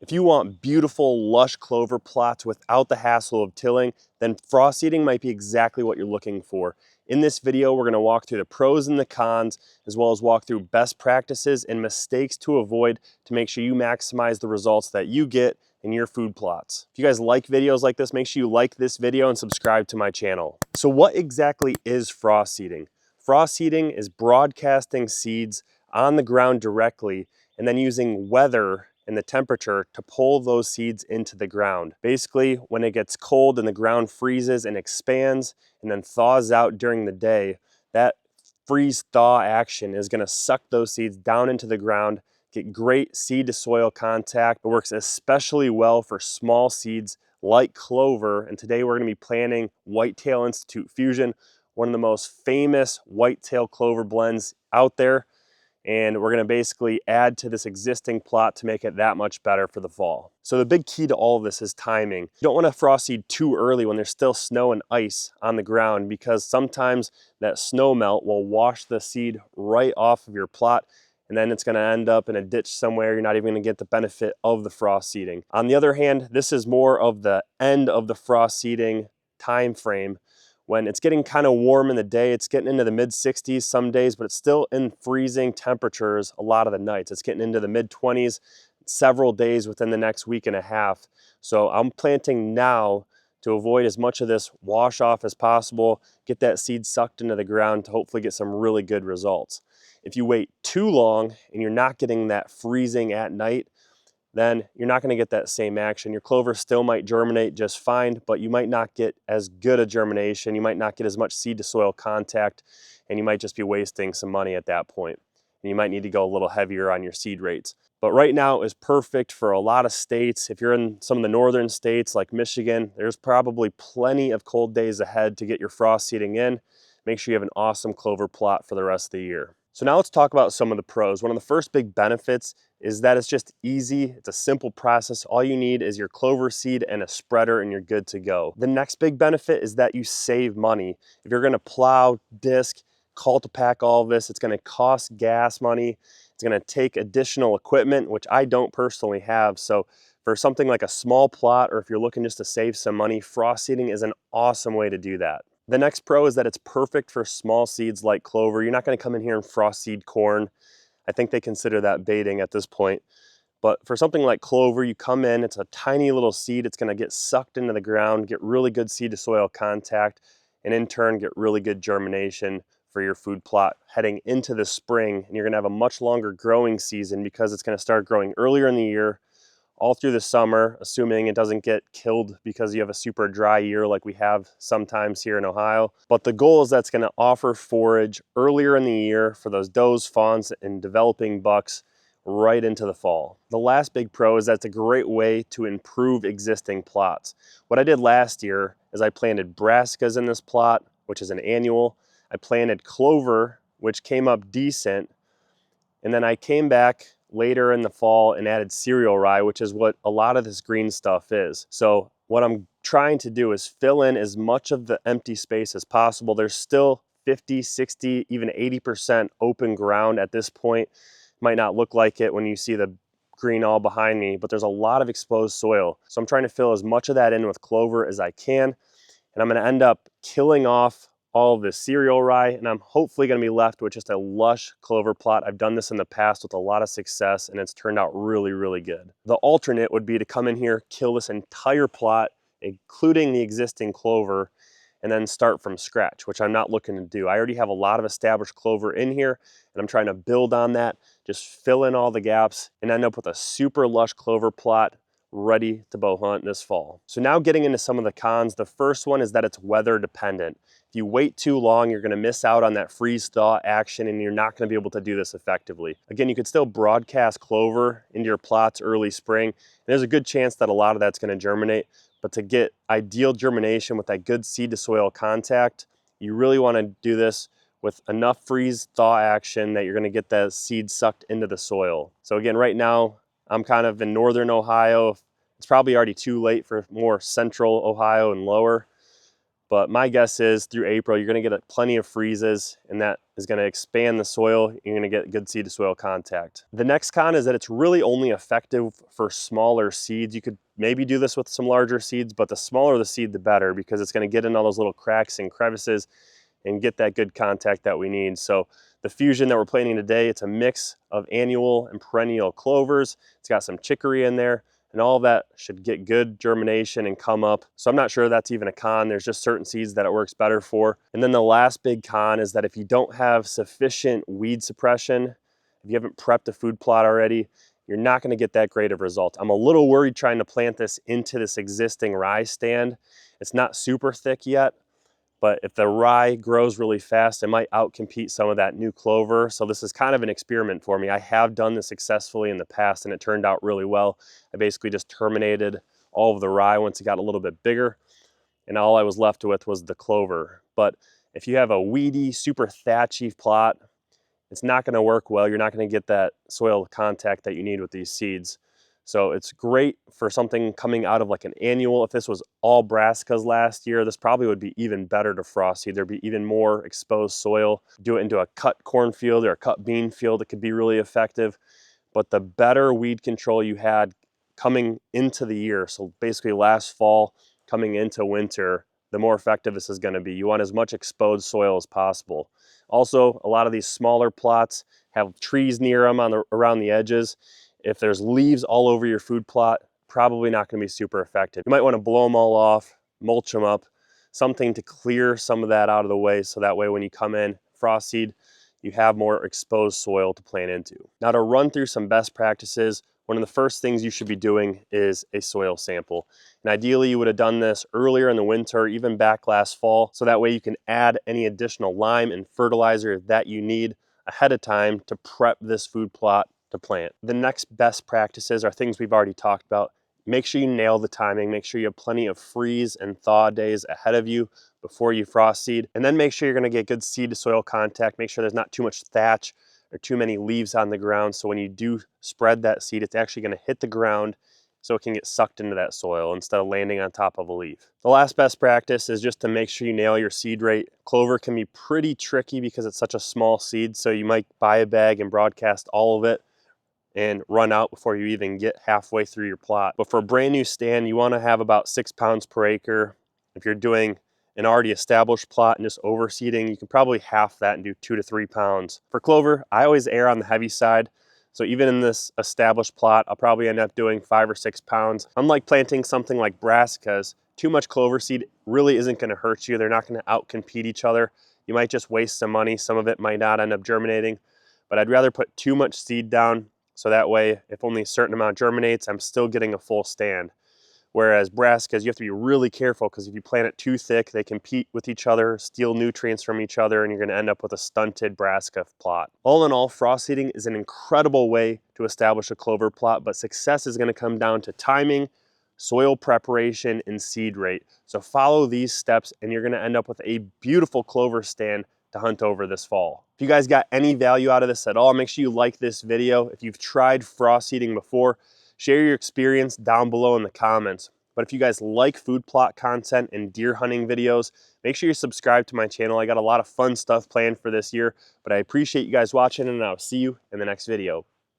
If you want beautiful, lush clover plots without the hassle of tilling, then frost seeding might be exactly what you're looking for. In this video, we're going to walk through the pros and the cons, as well as walk through best practices and mistakes to avoid to make sure you maximize the results that you get in your food plots. If you guys like videos like this, make sure you like this video and subscribe to my channel. So what exactly is frost seeding? Frost seeding is broadcasting seeds on the ground directly and then using weather and the temperature to pull those seeds into the ground. Basically, when it gets cold and the ground freezes and expands and then thaws out during the day, that freeze-thaw action is going to suck those seeds down into the ground, get great seed to soil contact. It works especially well for small seeds like clover, and today we're going to be planting Whitetail Institute Fusion, one of the most famous whitetail clover blends out there. And we're going to basically add to this existing plot to make it that much better for the fall. So the big key to all of this is timing. You don't want to frost seed too early when there's still snow and ice on the ground, because sometimes that snow melt will wash the seed right off of your plot, and then it's going to end up in a ditch somewhere. You're not even going to get the benefit of the frost seeding. On the other hand, this is more of the end of the frost seeding time frame. When it's getting kind of warm in the day, it's getting into the mid 60s some days, but it's still in freezing temperatures a lot of the nights. It's getting into the mid 20s several days within the next week and a half. So I'm planting now to avoid as much of this wash off as possible, get that seed sucked into the ground to hopefully get some really good results. If you wait too long and you're not getting that freezing at night, then you're not going to get that same action. Your clover still might germinate just fine, but you might not get as good a germination. You might not get as much seed to soil contact, and you might just be wasting some money at that point. And you might need to go a little heavier on your seed rates. But right now is perfect for a lot of states. If you're in some of the northern states like Michigan, there's probably plenty of cold days ahead to get your frost seeding in. Make sure you have an awesome clover plot for the rest of the year. So now let's talk about some of the pros. One of the first big benefits is that it's just easy. It's a simple process. All you need is your clover seed and a spreader and you're good to go. The next big benefit is that you save money. If you're gonna plow, disc, cul-to-pack all of this, it's gonna cost gas money. It's gonna take additional equipment, which I don't personally have. So for something like a small plot, or if you're looking just to save some money, frost seeding is an awesome way to do that. The next pro is that it's perfect for small seeds like clover. You're not gonna come in here and frost seed corn. I think they consider that baiting at this point. But for something like clover, you come in, it's a tiny little seed. It's gonna get sucked into the ground, get really good seed to soil contact, and in turn get really good germination for your food plot heading into the spring. And you're gonna have a much longer growing season because it's gonna start growing earlier in the year, all through the summer, assuming it doesn't get killed because you have a super dry year like we have sometimes here in Ohio. But the goal is that's going to offer forage earlier in the year for those does, fawns, and developing bucks right into the fall. The last big pro is that's a great way to improve existing plots. What I did last year is I planted brassicas in this plot, which is an annual. I planted clover, which came up decent. And then I came back later in the fall and added cereal rye, which is what a lot of this green stuff is. So what I'm trying to do is fill in as much of the empty space as possible. There's still 50, 60, even 80% open ground at this point. Might not look like it when you see the green all behind me, but there's a lot of exposed soil. So I'm trying to fill as much of that in with clover as I can. And I'm gonna end up killing off all of this cereal rye, and I'm hopefully gonna be left with just a lush clover plot. I've done this in the past with a lot of success, and it's turned out really, really good. The alternate would be to come in here, kill this entire plot, including the existing clover, and then start from scratch, which I'm not looking to do. I already have a lot of established clover in here, and I'm trying to build on that, just fill in all the gaps, and end up with a super lush clover plot ready to bow hunt this fall. So now getting into some of the cons, the first one is that it's weather dependent. If you wait too long, you're gonna miss out on that freeze thaw action and you're not gonna be able to do this effectively. Again, you could still broadcast clover into your plots early spring. And there's a good chance that a lot of that's gonna germinate, but to get ideal germination with that good seed to soil contact, you really wanna do this with enough freeze thaw action that you're gonna get that seed sucked into the soil. So again, right now, I'm kind of in northern Ohio. It's probably already too late for more central Ohio and lower. But my guess is through April, you're going to get plenty of freezes, and that is going to expand the soil. You're going to get good seed to soil contact. The next con is that it's really only effective for smaller seeds. You could maybe do this with some larger seeds, but the smaller the seed, the better, because it's going to get in all those little cracks and crevices and get that good contact that we need. So the fusion that we're planting today, it's a mix of annual and perennial clovers. It's got some chicory in there, and all of that should get good germination and come up. So I'm not sure that's even a con. There's just certain seeds that it works better for. And then the last big con is that if you don't have sufficient weed suppression, if you haven't prepped a food plot already, you're not going to get that great of result. I'm a little worried trying to plant this into this existing rye stand. It's not super thick yet, but if the rye grows really fast, it might outcompete some of that new clover. So this is kind of an experiment for me. I have done this successfully in the past and it turned out really well. I basically just terminated all of the rye once it got a little bit bigger, and all I was left with was the clover. But if you have a weedy, super thatchy plot, it's not going to work well. You're not going to get that soil contact that you need with these seeds. So it's great for something coming out of like an annual. If this was all brassicas last year, this probably would be even better to frost seed. There'd be even more exposed soil. Do it into a cut cornfield or a cut bean field, it could be really effective. But the better weed control you had coming into the year, so basically last fall coming into winter, the more effective this is going to be. You want as much exposed soil as possible. Also, a lot of these smaller plots have trees near them around the edges. If there's leaves all over your food plot, probably not going to be super effective. You might want to blow them all off, mulch them up, something to clear some of that out of the way, so that way when you come in frost seed, you have more exposed soil to plant into. Now, to run through some best practices, one of the first things you should be doing is a soil sample. And ideally you would have done this earlier in the winter, even back last fall, so that way you can add any additional lime and fertilizer that you need ahead of time to prep this food plot to plant. The next best practices are things we've already talked about. Make sure you nail the timing, make sure you have plenty of freeze and thaw days ahead of you before you frost seed, and then make sure you're going to get good seed to soil contact. Make sure there's not too much thatch or too many leaves on the ground, so when you do spread that seed, it's actually going to hit the ground so it can get sucked into that soil instead of landing on top of a leaf. The last best practice is just to make sure you nail your seed rate. Clover can be pretty tricky because it's such a small seed, so you might buy a bag and broadcast all of it and run out before you even get halfway through your plot. But for a brand new stand, you want to have about 6 pounds per acre. If you're doing an already established plot and just overseeding, you can probably half that and do 2 to 3 pounds. For clover, I always err on the heavy side. So even in this established plot, I'll probably end up doing 5 or 6 pounds. Unlike planting something like brassicas, too much clover seed really isn't going to hurt you. They're not going to outcompete each other. You might just waste some money. Some of it might not end up germinating, but I'd rather put too much seed down, so that way if only a certain amount germinates, I'm still getting a full stand. Whereas brassicas, you have to be really careful, because if you plant it too thick, they compete with each other, steal nutrients from each other, and you're going to end up with a stunted brassica plot. All in all, frost seeding is an incredible way to establish a clover plot, but success is going to come down to timing, soil preparation, and seed rate. So follow these steps and you're going to end up with a beautiful clover stand to hunt over this fall. If you guys got any value out of this at all, make sure you like this video. If you've tried frost seeding before, share your experience down below in the comments. But if you guys like food plot content and deer hunting videos, make sure you subscribe to my channel. I got a lot of fun stuff planned for this year, but I appreciate you guys watching, and I'll see you in the next video.